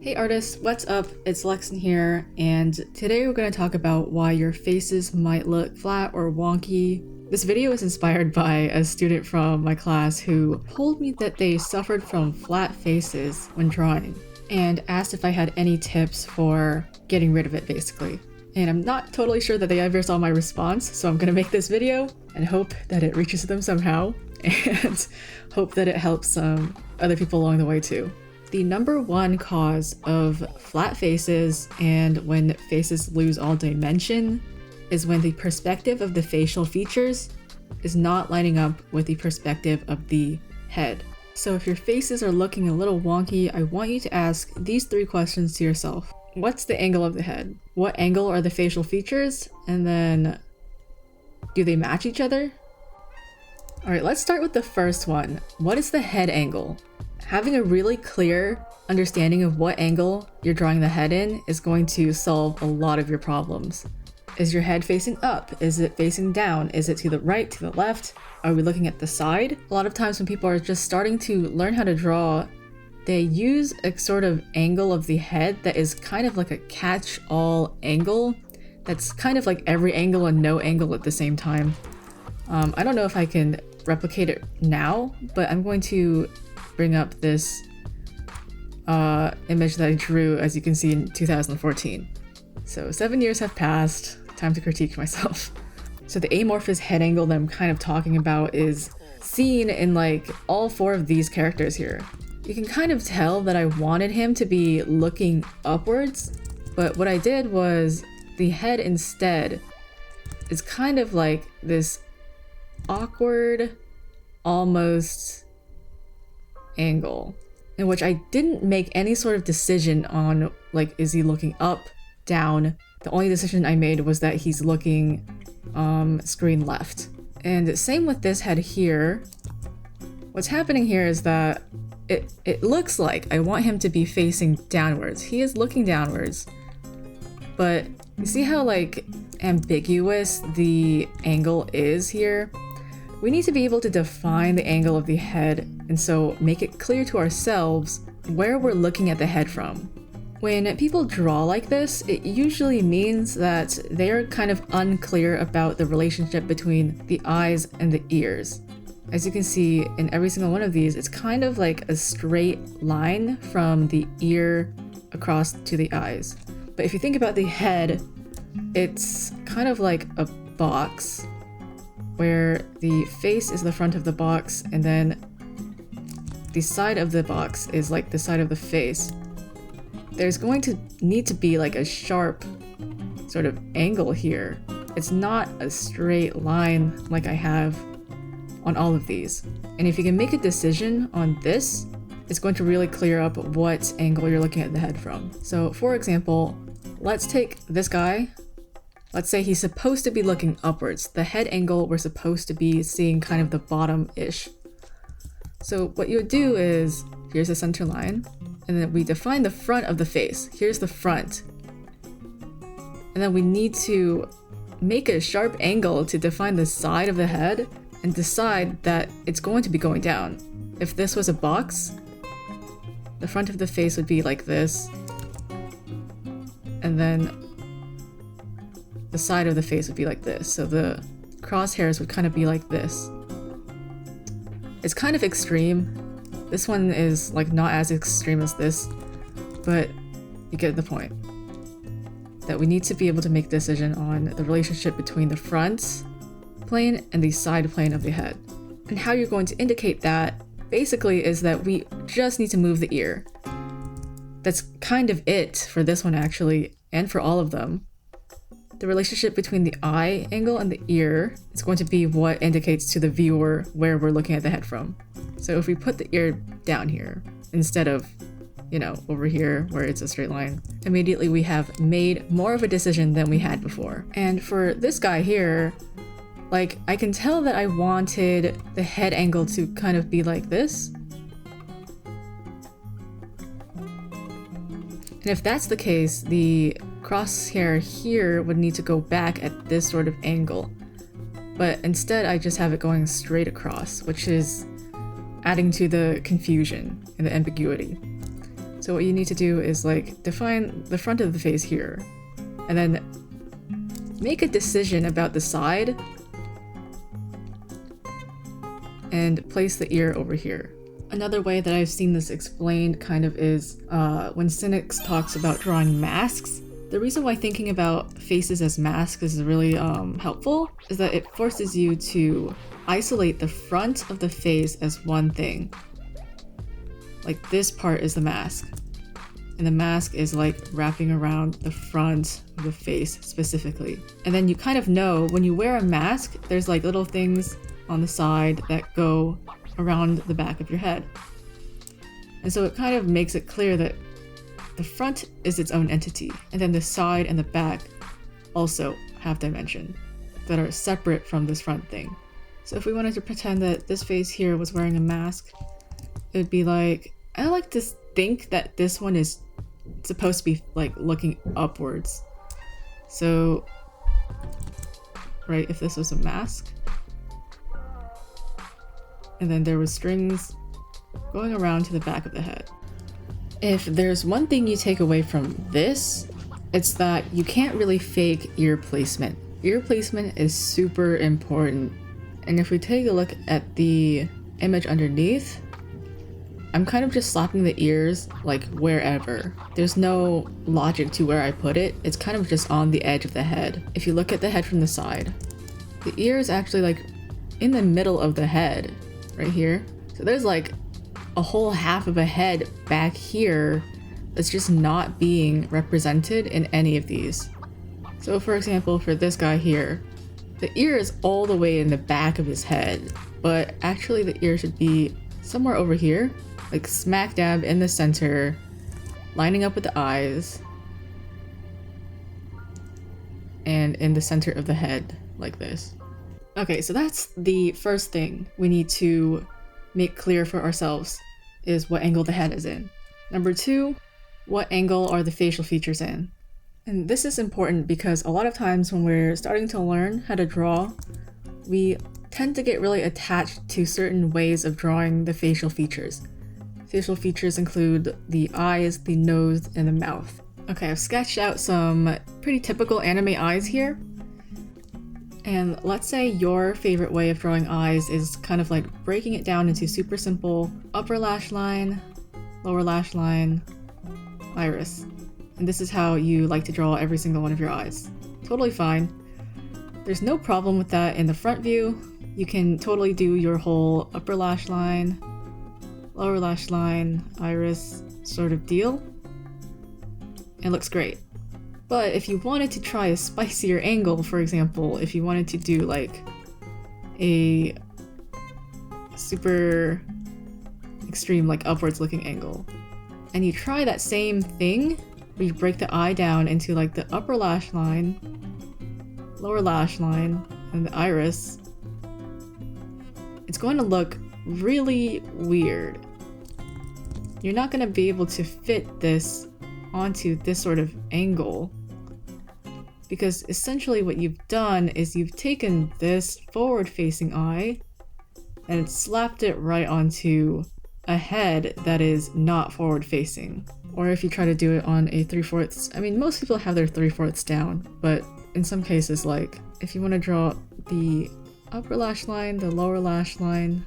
Hey artists, what's up? It's Lexon here, and today we're going to talk about why your faces might look flat or wonky. This video is inspired by a student from my class who told me that they suffered from flat faces when drawing, and asked if I had any tips for getting rid of it basically. And I'm not totally sure that they ever saw my response, so I'm going to make this video and hope that it reaches them somehow, and hope that it helps other people along the way too. The number one cause of flat faces and when faces lose all dimension is when the perspective of the facial features is not lining up with the perspective of the head. So if your faces are looking a little wonky, I want you to ask these three questions to yourself. What's the angle of the head? What angle are the facial features? And then, do they match each other? Alright, let's start with the first one. What is the head angle? Having a really clear understanding of what angle you're drawing the head in is going to solve a lot of your problems. Is your head facing up? Is it facing down? Is it to the right, to the left? Are we looking at the side? A lot of times when people are just starting to learn how to draw, they use a sort of angle of the head that is kind of like a catch-all angle. That's kind of like every angle and no angle at the same time. I don't know if I can replicate it now, but I'm going to bring up this image that I drew, as you can see, in 2014. So 7 years have passed, time to critique myself. So the amorphous head angle that I'm kind of talking about is seen in like all four of these characters here. You can kind of tell that I wanted him to be looking upwards, but what I did was the head instead is kind of like this awkward, almost angle in which I didn't make any sort of decision on, like, is he looking up, down? The only decision I made was that he's looking screen left. And same with this head here. What's happening here is that it looks like I want him to be facing downwards. He is looking downwards, but you see how like ambiguous the angle is here? We need to be able to define the angle of the head, and so make it clear to ourselves where we're looking at the head from. When people draw like this, it usually means that they're kind of unclear about the relationship between the eyes and the ears. As you can see in every single one of these, it's kind of like a straight line from the ear across to the eyes. But if you think about the head, it's kind of like a box where the face is the front of the box and then the side of the box is like the side of the face. There's going to need to be like a sharp sort of angle here. It's not a straight line like I have on all of these. And if you can make a decision on this, it's going to really clear up what angle you're looking at the head from. So for example, let's take this guy. Let's say he's supposed to be looking upwards. The head angle, we're supposed to be seeing kind of the bottom-ish. So what you would do is, here's the center line, and then we define the front of the face. Here's the front. And then we need to make a sharp angle to define the side of the head and decide that it's going to be going down. If this was a box, the front of the face would be like this, and then the side of the face would be like this. So the crosshairs would kind of be like this. It's kind of extreme. This one is like not as extreme as this, but you get the point. That we need to be able to make a decision on the relationship between the front plane and the side plane of the head. And how you're going to indicate that basically is that we just need to move the ear. That's kind of it for this one actually, and for all of them. The relationship between the eye angle and the ear is going to be what indicates to the viewer where we're looking at the head from. So if we put the ear down here instead of, over here where it's a straight line, immediately we have made more of a decision than we had before. And for this guy here, like, I can tell that I wanted the head angle to kind of be like this. And if that's the case, the crosshair here would need to go back at this sort of angle. But instead, I just have it going straight across, which is adding to the confusion and the ambiguity. So So what you need to do is like define the front of the face here, and then make a decision about the side and place the ear over here. Another way that I've seen this explained kind of is when Cynics talks about drawing masks. The reason why thinking about faces as masks is really helpful is that it forces you to isolate the front of the face as one thing. Like this part is the mask, and the mask is like wrapping around the front of the face specifically. And then you kind of know when you wear a mask, there's like little things on the side that go around the back of your head. And so it kind of makes it clear that the front is its own entity, and then the side and the back also have dimension that are separate from this front thing. So if we wanted to pretend that this face here was wearing a mask, it would be like, I like to think that this one is supposed to be like looking upwards. So, right, if this was a mask, and then there was strings going around to the back of the head. If there's one thing you take away from this, it's that you can't really fake ear placement. Ear placement is super important. And if we take a look at the image underneath, I'm kind of just slapping the ears like wherever. There's no logic to where I put it. It's kind of just on the edge of the head. If you look at the head from the side, the ear is actually like in the middle of the head, right here. So there's like a whole half of a head back here that's just not being represented in any of these. So for example, for this guy here, the ear is all the way in the back of his head, but actually the ear should be somewhere over here, like smack dab in the center, lining up with the eyes, and in the center of the head, like this. Okay, so that's the first thing we need to make clear for ourselves, is what angle the head is in. Number two, what angle are the facial features in? And this is important because a lot of times when we're starting to learn how to draw, we tend to get really attached to certain ways of drawing the facial features. Facial features include the eyes, the nose, and the mouth. Okay, I've sketched out some pretty typical anime eyes here. And let's say your favorite way of drawing eyes is kind of like breaking it down into super simple upper lash line, lower lash line, iris. And this is how you like to draw every single one of your eyes. Totally fine. There's no problem with that in the front view. You can totally do your whole upper lash line, lower lash line, iris sort of deal. It looks great. But if you wanted to try a spicier angle, for example, if you wanted to do like a super extreme like upwards looking angle, and you try that same thing where you break the eye down into like the upper lash line, lower lash line, and the iris, it's going to look really weird. You're not going to be able to fit this onto this sort of angle, because essentially what you've done is you've taken this forward facing eye and slapped it right onto a head that is not forward facing. Or if you try to do it on a 3/4, I mean, most people have their 3/4 down, but in some cases, like if you want to draw the upper lash line, the lower lash line,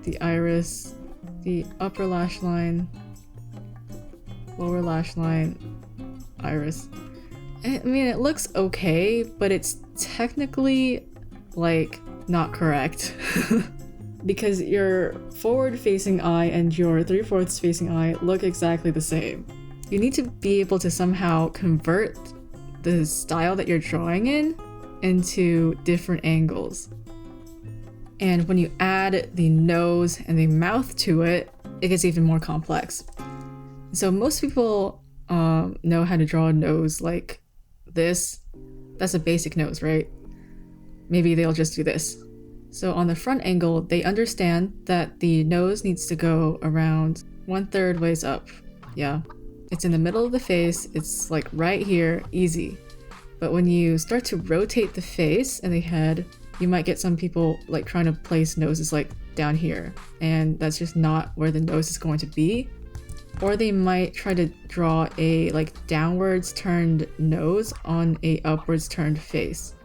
the iris, the upper lash line, lower lash line, iris. I mean, it looks okay, but it's technically like not correct. Because your forward facing eye and your 3/4 facing eye look exactly the same. You need to be able to somehow convert the style that you're drawing in into different angles. And when you add the nose and the mouth to it, it gets even more complex. So most people know how to draw a nose like this. That's a basic nose, right? Maybe they'll just do this. So on the front angle, they understand that the nose needs to go around 1/3 ways up. Yeah, it's in the middle of the face. It's like right here, easy. But when you start to rotate the face and the head, you might get some people like trying to place noses like down here, and that's just not where the nose is going to be. Or they might try to draw a like downwards turned nose on a upwards turned face,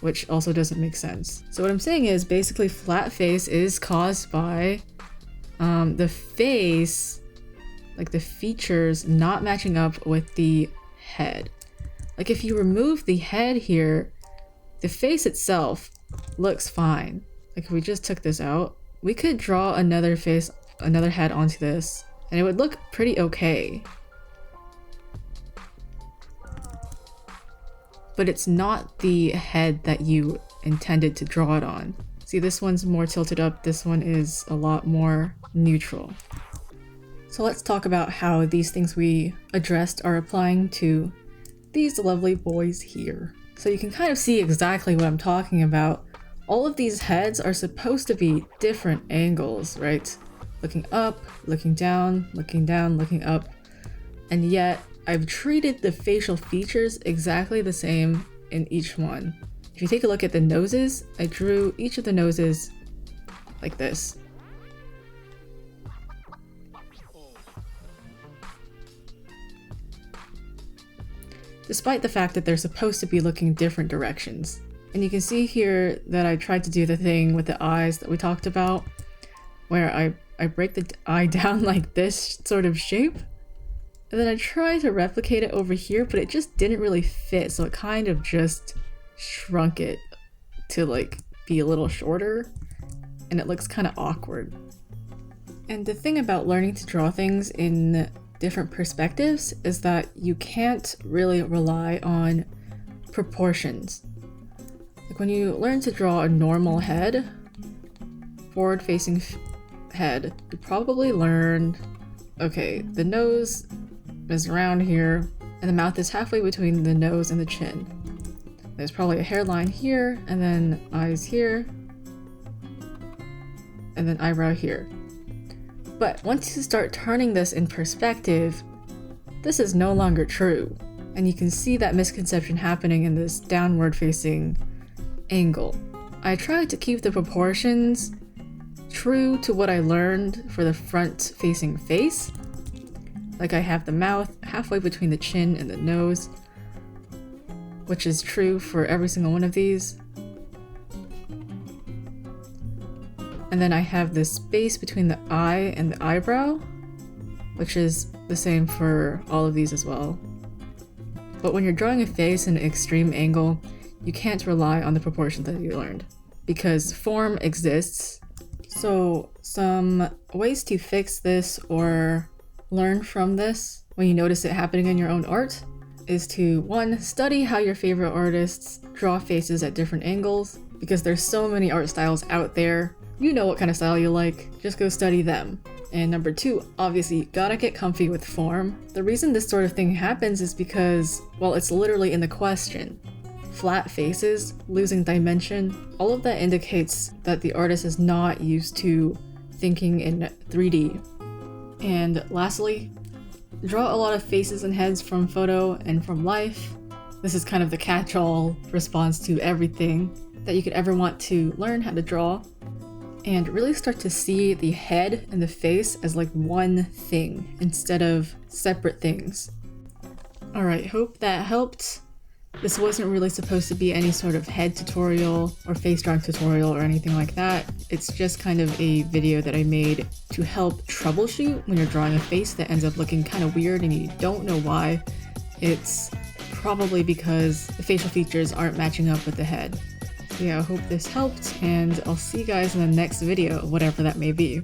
which also doesn't make sense. So what I'm saying is basically flat face is caused by the face, like the features not matching up with the head. Like if you remove the head here, the face itself looks fine. Like if we just took this out, we could draw another face, another head onto this, and it would look pretty okay. But it's not the head that you intended to draw it on. See, this one's more tilted up, this one is a lot more neutral. So let's talk about how these things we addressed are applying to these lovely boys here. So you can kind of see exactly what I'm talking about. All of these heads are supposed to be different angles, right? Looking up, looking down, looking up. And yet, I've treated the facial features exactly the same in each one. If you take a look at the noses, I drew each of the noses like this. Despite the fact that they're supposed to be looking different directions. And you can see here that I tried to do the thing with the eyes that we talked about, where I break the eye down like this sort of shape, and then I tried to replicate it over here, but it just didn't really fit, so it kind of just shrunk it to like be a little shorter, and it looks kind of awkward. And the thing about learning to draw things in different perspectives is that you can't really rely on proportions. Like when you learn to draw a normal head, forward-facing head, you probably learned, okay, the nose is around here, and the mouth is halfway between the nose and the chin. There's probably a hairline here, and then eyes here, and then eyebrow here. But once you start turning this in perspective, this is no longer true. And you can see that misconception happening in this downward facing angle. I tried to keep the proportions true to what I learned for the front facing face. Like I have the mouth halfway between the chin and the nose, which is true for every single one of these. And then I have this space between the eye and the eyebrow, which is the same for all of these as well. But when you're drawing a face in an extreme angle, you can't rely on the proportions that you learned, because form exists. So some ways to fix this or learn from this when you notice it happening in your own art is to, 1, study how your favorite artists draw faces at different angles, because there's so many art styles out there. You know what kind of style you like, just go study them. And number 2, obviously, you gotta get comfy with form. The reason this sort of thing happens is because, well, it's literally in the question. Flat faces, losing dimension, all of that indicates that the artist is not used to thinking in 3D. And lastly, draw a lot of faces and heads from photo and from life. This is kind of the catch-all response to everything that you could ever want to learn how to draw. And really start to see the head and the face as like one thing instead of separate things. Alright, hope that helped. This wasn't really supposed to be any sort of head tutorial or face drawing tutorial or anything like that. It's just kind of a video that I made to help troubleshoot when you're drawing a face that ends up looking kind of weird and you don't know why. It's probably because the facial features aren't matching up with the head. Yeah, I hope this helped, and I'll see you guys in the next video, whatever that may be.